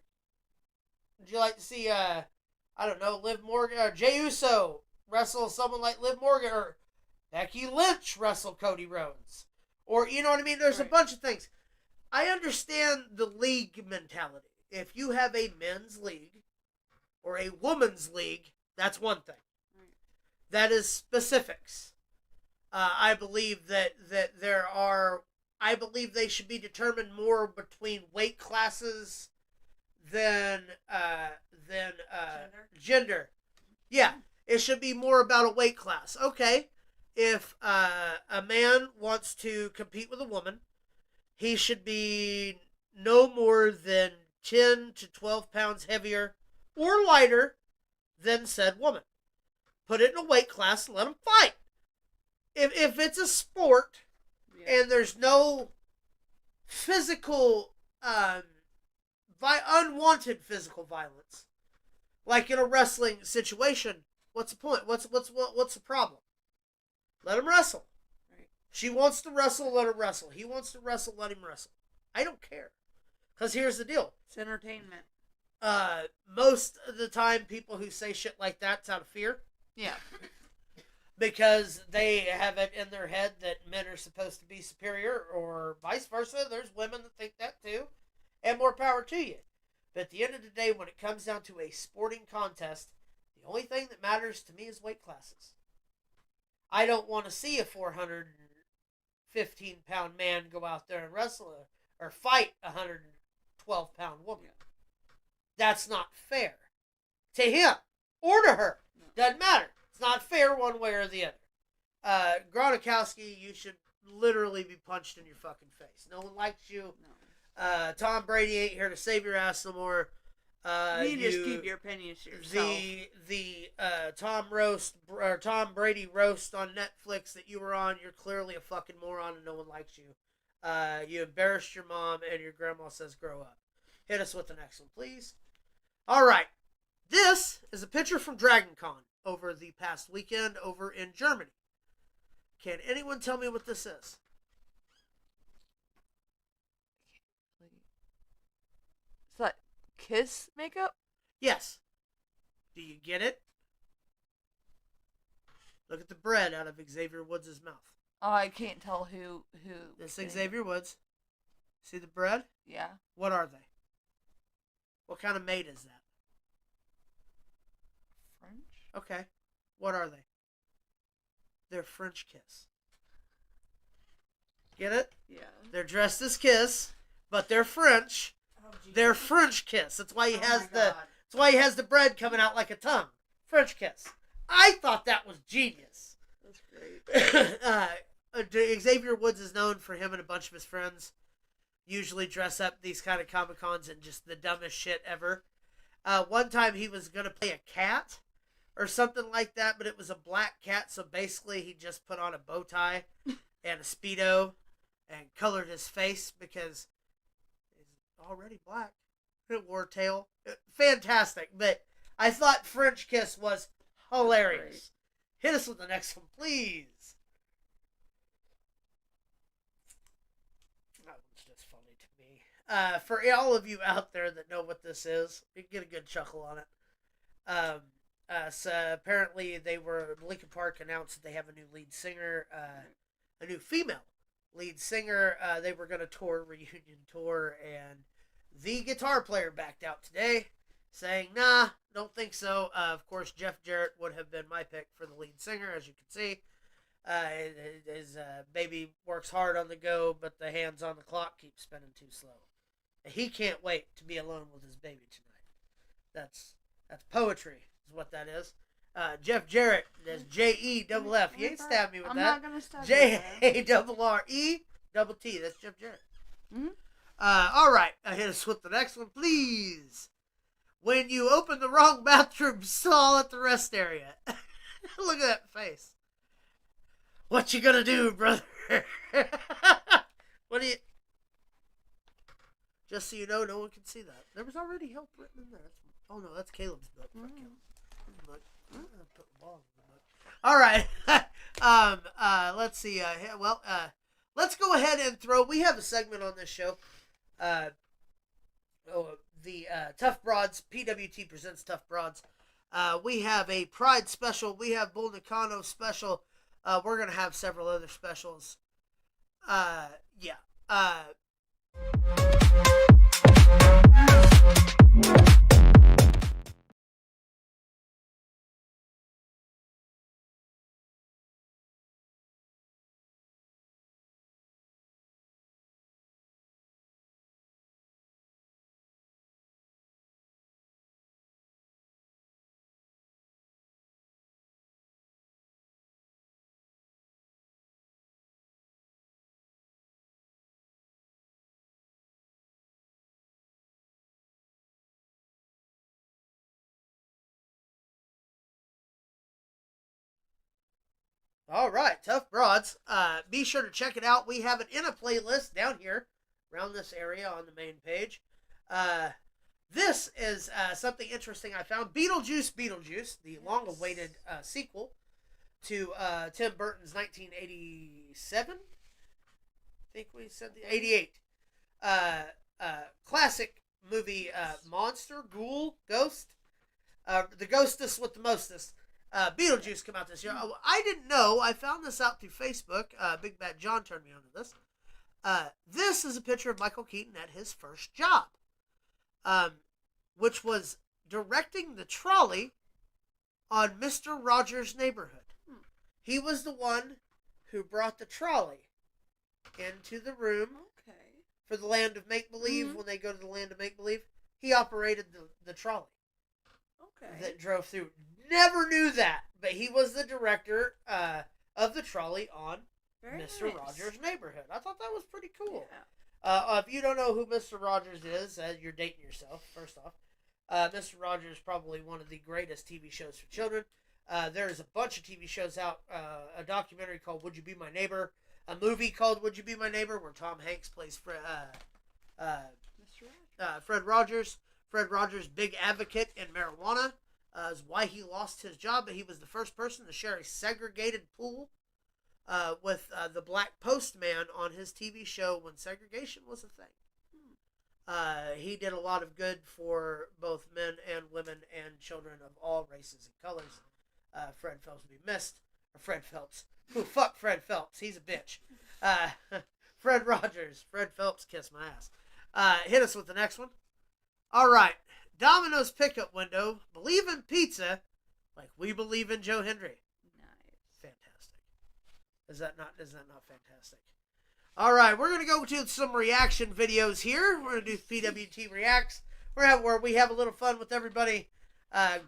Would you like to see, Liv Morgan, or Jey Uso wrestle someone like Liv Morgan, or Becky Lynch wrestle Cody Rhodes? Or, you know what I mean? There's a bunch of things. I understand the league mentality. If you have a men's league or a women's league, that's one thing. Right. That is specifics. I believe that there are. I believe they should be determined more between weight classes than gender. Yeah, it should be more about a weight class. Okay, if a man wants to compete with a woman, he should be no more than 10 to 12 pounds heavier or lighter than said woman. Put it in a weight class and let them fight. If it's a sport and there's no physical, unwanted physical violence, like in a wrestling situation, what's the point? What's the problem? Let him wrestle. Right. She wants to wrestle, let her wrestle. He wants to wrestle, let him wrestle. I don't care. Because here's the deal. It's entertainment. Most of the time, people who say shit like that's out of fear. Yeah. Because they have it in their head that men are supposed to be superior, or vice versa. There's women that think that too. And more power to you. But at the end of the day, when it comes down to a sporting contest, the only thing that matters to me is weight classes. I don't want to see a 415-pound man go out there and wrestle or fight a 112-pound woman. Yeah. That's not fair. To him or to her. No. Doesn't matter. It's not fair one way or the other. Gronikowski, you should literally be punched in your fucking face. No one likes you. No. Tom Brady ain't here to save your ass no more. You just keep your opinions to yourself. The Tom Brady roast on Netflix that you were on, you're clearly a fucking moron and no one likes you. You embarrassed your mom and your grandma says grow up. Hit us with the next one, please. All right. This is a picture from Dragon Con over the past weekend over in Germany. Can anyone tell me what this is? Is that Kiss makeup? Yes. Do you get it? Look at the bread out of Xavier Woods' mouth. Oh, I can't tell who. This is Xavier Woods. See the bread? Yeah. What are they? What kind of maid is that? French? Okay. What are they? They're French Kiss. Get it? Yeah. They're dressed as Kiss, but they're French. Oh, they're French Kiss. That's why he has the bread coming out like a tongue. French Kiss. I thought that was genius. That's great. Xavier Woods is known for him and a bunch of his friends usually dress up these kind of Comic-Cons in just the dumbest shit ever. One time he was going to play a cat or something like that, but it was a black cat, so basically he just put on a bow tie and a Speedo and colored his face because he's already black. It wore a tail. Fantastic, but I thought French Kiss was hilarious. Hit us with the next one, please. That one's just funny to me. For all of you out there that know what this is, you get a good chuckle on it. So apparently Linkin Park announced that they have a new lead singer, a new female lead singer. They were going to tour a reunion tour, and the guitar player backed out today, saying, nah, don't think so. Of course, Jeff Jarrett would have been my pick for the lead singer, as you can see. His baby works hard on the go, but the hands on the clock keep spinning too slow. He can't wait to be alone with his baby tonight. That's poetry, is what that is. Jeff Jarrett, that's Jeff. You ain't stabbed me with I'm that. not gonna stab you with that. Jarre. That's Jeff Jarrett. Mm-hmm. All right, hit us with the next one, please. When you open the wrong bathroom stall at the rest area. Look at that face. What you gonna do, brother? What do you... Just so you know, no one can see that. There was already help written in there. Oh no, that's Caleb's book. Fuck Caleb. Put the ball in the book. All right. Let's see. Let's go ahead and throw. We have a segment on this show. The Tough Broads. PWT presents Tough Broads. We have a Pride special. We have Bull Nakano special. We're gonna have several other specials. Yeah. All right, Tough Broads. Be sure to check it out. We have it in a playlist down here around this area on the main page. This is something interesting I found. Beetlejuice, the long-awaited sequel to Tim Burton's 1987. I think we said the 88. Classic movie, monster, ghoul, ghost. The ghostess with the mostest. Beetlejuice come out this year. I didn't know. I found this out through Facebook. Big Bad John turned me on to this. This is a picture of Michael Keaton at his first job, which was directing the trolley on Mr. Rogers' Neighborhood. He was the one who brought the trolley into the room for the Land of Make-Believe. When they go to the Land of Make-Believe, he operated the trolley that drove through. Never knew that, but he was the director of the trolley on Mr. Rogers' Neighborhood. I thought that was pretty cool. Yeah. If you don't know who Mr. Rogers is, you're dating yourself, first off. Mr. Rogers is probably one of the greatest TV shows for children. There's a bunch of TV shows out. A documentary called Would You Be My Neighbor? A movie called Would You Be My Neighbor? Where Tom Hanks plays Fred Rogers. Fred Rogers, big advocate in marijuana. Is why he lost his job, but he was the first person to share a segregated pool with the black postman on his TV show when segregation was a thing. He did a lot of good for both men and women and children of all races and colors. Fred Phelps will be missed. Or Fred Phelps. Who fuck Fred Phelps? He's a bitch. Fred Rogers. Fred Phelps, kiss my ass. Hit us with the next one. All right. Domino's pickup window. Believe in pizza like we believe in Joe Hendry. Nice. Fantastic. Is that not fantastic? All right, we're going to go to some reaction videos here. We're going to do PWT Reacts. Where we have a little fun with everybody.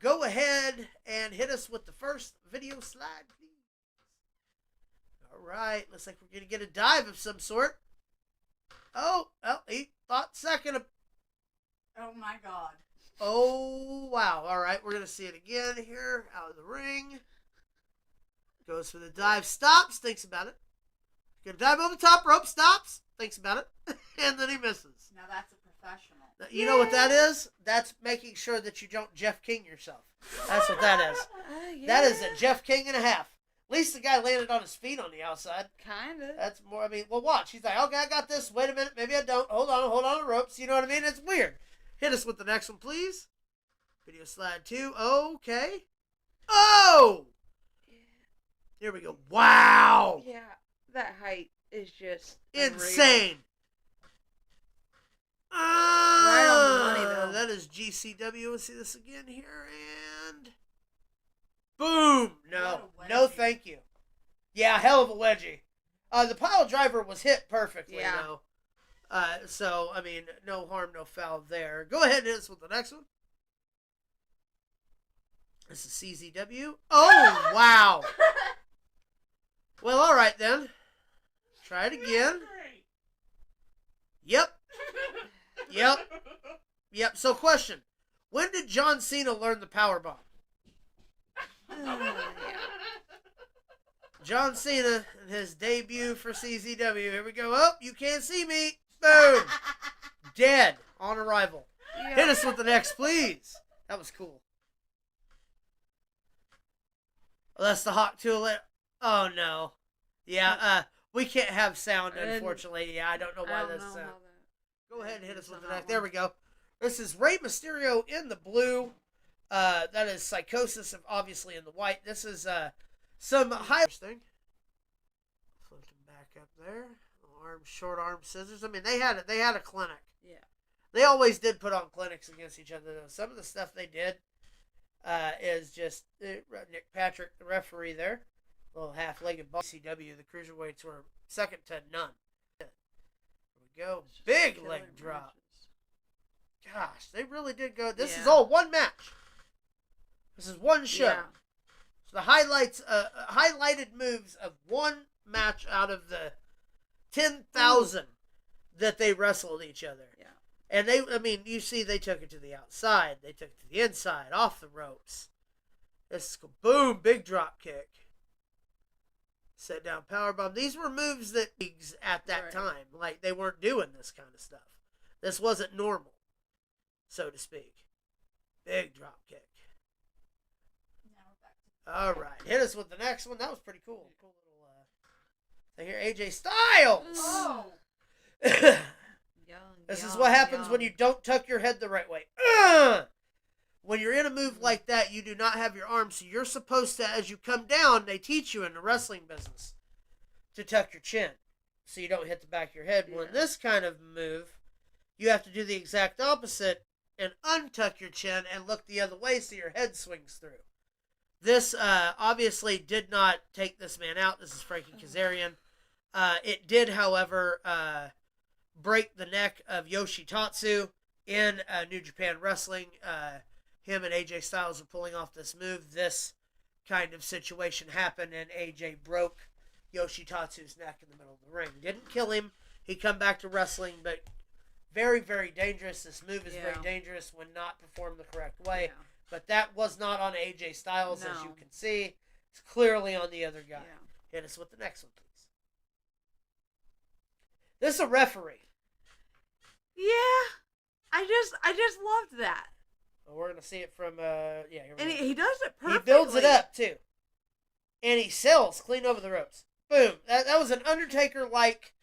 Go ahead and hit us with the first video slide, please. All right, looks like we're going to get a dive of some sort. Oh, well, he thought second. Oh my god. Oh, wow. All right, we're going to see it again here. Out of the ring. Goes for the dive. Stops. Thinks about it. Going to dive over the top rope. Stops. Thinks about it. And then he misses. Now that's a professional. You know what that is? That's making sure that you don't Jeff King yourself. That's what that is. Yeah. That is a Jeff King and a half. At least the guy landed on his feet on the outside. Kinda. That's more, well, watch. He's like, okay, I got this. Wait a minute. Maybe I don't. Hold on to ropes. You know what I mean? It's weird. Hit us with the next one, please. Video slide 2. Okay. Oh! Here we go. Wow! Yeah, that height is just Insane! Right on the money, though. That is GCW. Let's see this again here, and... Boom! No. What a No, wedgie. thank you. Yeah, hell of a wedgie. The pile driver was hit perfectly, Yeah. though. So, I mean, no harm, no foul there. Go ahead and hit us with the next one. This is CZW. Oh, wow. Well, all right, then. Try it again. Yep. Yep. So, question. When did John Cena learn the power bomb? Yeah. John Cena in his debut for CZW. Here we go. Oh, you can't see me. Boom. Dead on arrival. Yeah. Hit us with the next, please. That was cool. Oh, that's the Hawk Tool. Oh, no. Yeah, we can't have sound, unfortunately. Yeah, I don't know why that's... Go ahead and hit us with the next. There we go. This is Rey Mysterio in the blue. That is Psychosis, obviously, in the white. This is some high thing. Flip him back up there. Short arm scissors. I mean, they had a clinic. Yeah. They always did put on clinics against each other, though. Some of the stuff they did is just Nick Patrick, the referee there, little half-legged ball. CW, the cruiserweights were second to none. There we go. Big leg drop. Gosh, they really did go. This is all one match. This is one show. Yeah. So the highlighted moves of one match out of the 10,000 that they wrestled each other. Yeah. And you see they took it to the outside. They took it to the inside, off the ropes. This is boom, big drop kick. Set down powerbomb. These were moves that at that time, like they weren't doing this kind of stuff. This wasn't normal, so to speak. Big drop kick. Now we're back to All right, hit us with the next one. That was pretty cool. Cool little thing here. AJ Styles. Oh! This is what happens when you don't tuck your head the right way. When you're in a move like that, you do not have your arms, so you're supposed to, as you come down, they teach you in the wrestling business to tuck your chin so you don't hit the back of your head. Well, in this kind of move, you have to do the exact opposite and untuck your chin and look the other way so your head swings through. This obviously did not take this man out. This is Frankie Kazarian. It did, however, break the neck of Yoshitatsu in New Japan Wrestling. Him and AJ Styles were pulling off this move. This kind of situation happened, and AJ broke Yoshitatsu's neck in the middle of the ring. Didn't kill him. He come back to wrestling, but very, very dangerous. This move is very dangerous when not performed the correct way. Yeah. But that was not on AJ Styles, as you can see. It's clearly on the other guy. Yeah. Hit us with the next one, please. This is a referee. Yeah. I just loved that. Well, we're gonna see it from here we And go. he does it perfectly. He builds it up too, and he sells clean over the ropes. Boom! That was an Undertaker-like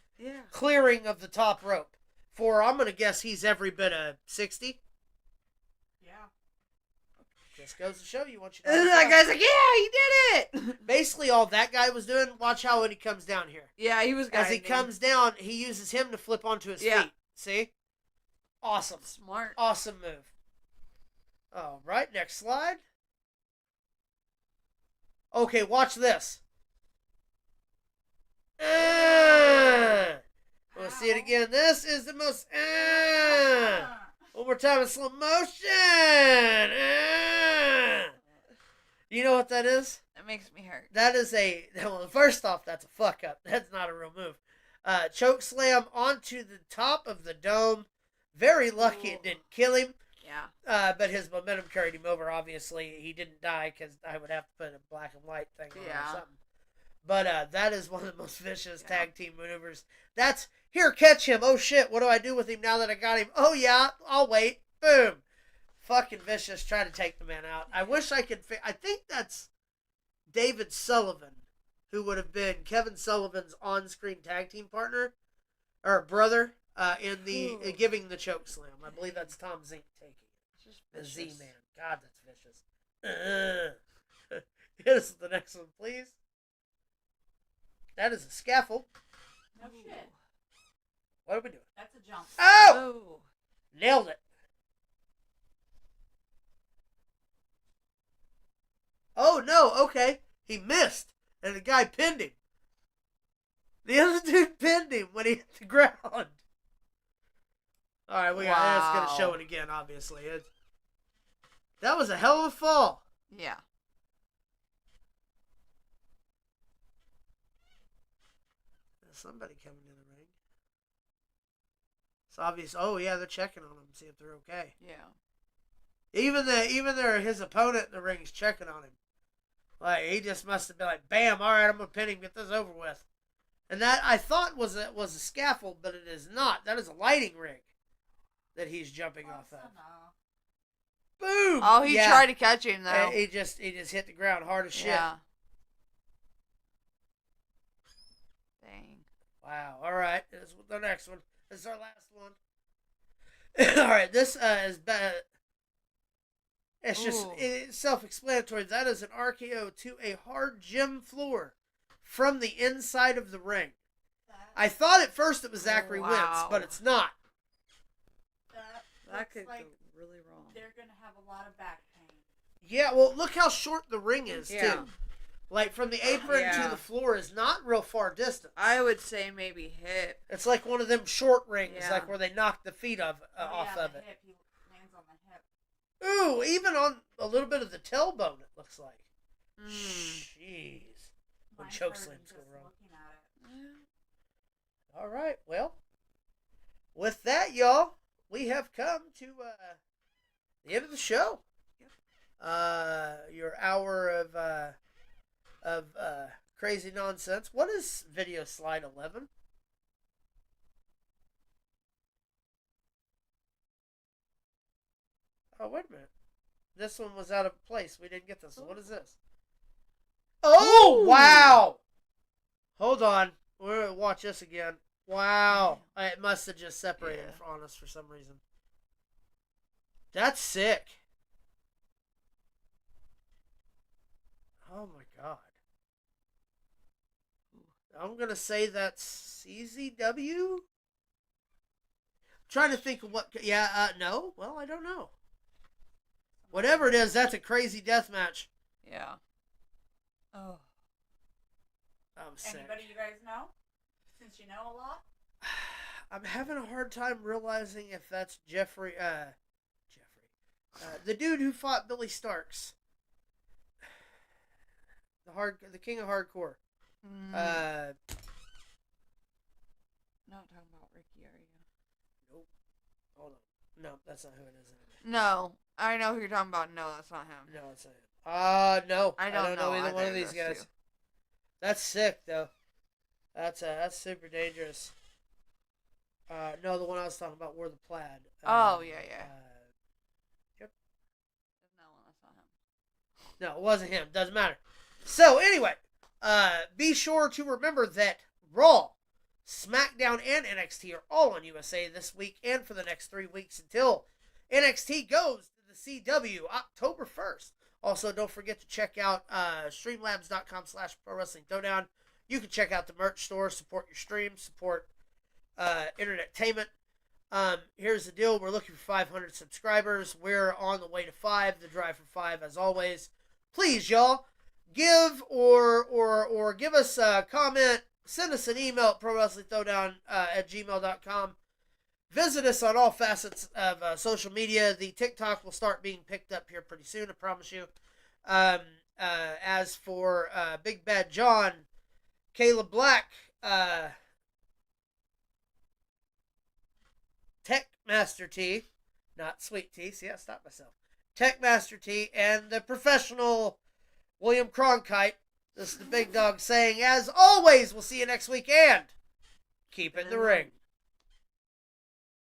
clearing of the top rope. For I'm gonna guess he's every bit of 60. Yeah. Just goes to show you what you. And that guy's like, yeah, he did it. Basically, all that guy was doing. Watch how when he comes down here. Yeah, he was. As he guiding comes down, he uses him to flip onto his feet. See? Awesome. Smart. Awesome move. All right, next slide. Okay, watch this. We'll see it again. This is the most. One more time in slow motion. You know what that is? That makes me hurt. That is well, first off, that's a fuck up. That's not a real move. Choke slam onto the top of the dome. Very lucky it didn't kill him. Yeah. But his momentum carried him over, obviously. He didn't die because I would have to put a black and white thing on or something. But that is one of the most vicious tag team maneuvers. That's, here, catch him. Oh, shit, what do I do with him now that I got him? Oh, yeah, I'll wait. Boom. Fucking vicious. Try to take the man out. I wish I could... I think that's David Sullivan, who would have been Kevin Sullivan's on-screen tag team partner, or brother, in the giving the choke slam. I believe that's Tom Zink taking it. The Z-Man. God, that's vicious. Hit us with the next one, please. That is a scaffold. No shit. What are we doing? That's a jump. Oh! Oh. Nailed it. Oh, no. Okay. He missed. And the guy pinned him. The other dude pinned him when he hit the ground. All right, it's going to show it again, obviously. That was a hell of a fall. Yeah. There's somebody coming in the ring. It's obvious. Oh, yeah, they're checking on him, see if they're okay. Yeah. Even his opponent in the ring is checking on him. Like, he just must have been like, bam, all right, I'm going to pin him, get this over with. And that, I thought, was a scaffold, but it is not. That is a lighting rig that he's jumping off of. Boom! Oh, he tried to catch him, though. And he just hit the ground hard as shit. Yeah. Dang. Wow, all right. This is the next one. This is our last one. All right, this is bad. It's just self-explanatory. That is an RKO to a hard gym floor from the inside of the ring. I thought at first it was Zachary Wentz, but it's not. That could like go really wrong. They're going to have a lot of back pain. Yeah, well, look how short the ring is, Yeah. too. Like, from the apron to the floor is not real far distance. I would say maybe hip. It's like one of them short rings, Yeah. like where they knock the feet off of it. Hip. He lands on the hip. Ooh, even on a little bit of the tailbone, it looks like. Jeez. When Mine choke hurt slams go just wrong. looking at it. All right, well, with that, y'all, we have come to the end of the show. Yep. Your hour of crazy nonsense. What is video slide 11? Oh, wait a minute. This one was out of place. We didn't get this one. What is this? Oh, wow. Hold on. We're going to watch this again. Wow. It must have just separated on us for some reason. That's sick. Oh, my God. I'm going to say that's CZW? I'm trying to think of what... Yeah, no. Well, I don't know. Whatever it is, that's a crazy death match. Yeah. Oh. I'm sick. Anybody you guys know? Since you know a lot? I'm having a hard time realizing if that's Jeffrey. The dude who fought Billy Starks. The king of hardcore. Not talking about Ricky, are you? Nope. Hold on. No, that's not who it is anyway. No. I know who you're talking about. No, that's not him. No, it's not him. No. I don't know either one either of these of guys. those two. That's sick, though. That's super dangerous. No, the one I was talking about wore the plaid. Yeah. Yep. No, that's not him. No, it wasn't him. Doesn't matter. So, anyway, be sure to remember that Raw, SmackDown, and NXT are all on USA this week and for the next 3 weeks until NXT goes to the CW October 1st. Also, don't forget to check out streamlabs.com/ProWrestling Throwdown. You can check out the merch store, support your stream, support entertainment. Here's the deal. We're looking for 500 subscribers. We're on the way to 5, the drive for 5 as always. Please, y'all, give or give us a comment. Send us an email at ProWrestlingThrowdown at gmail.com. Visit us on all facets of social media. The TikTok will start being picked up here pretty soon, I promise you. As for Big Bad John, Caleb Black, Tech Master T, not Sweet Tea, see, I stopped myself. Tech Master T, and the professional William Cronkite. This is the big dog saying, as always, we'll see you next week, and keep it in the ring.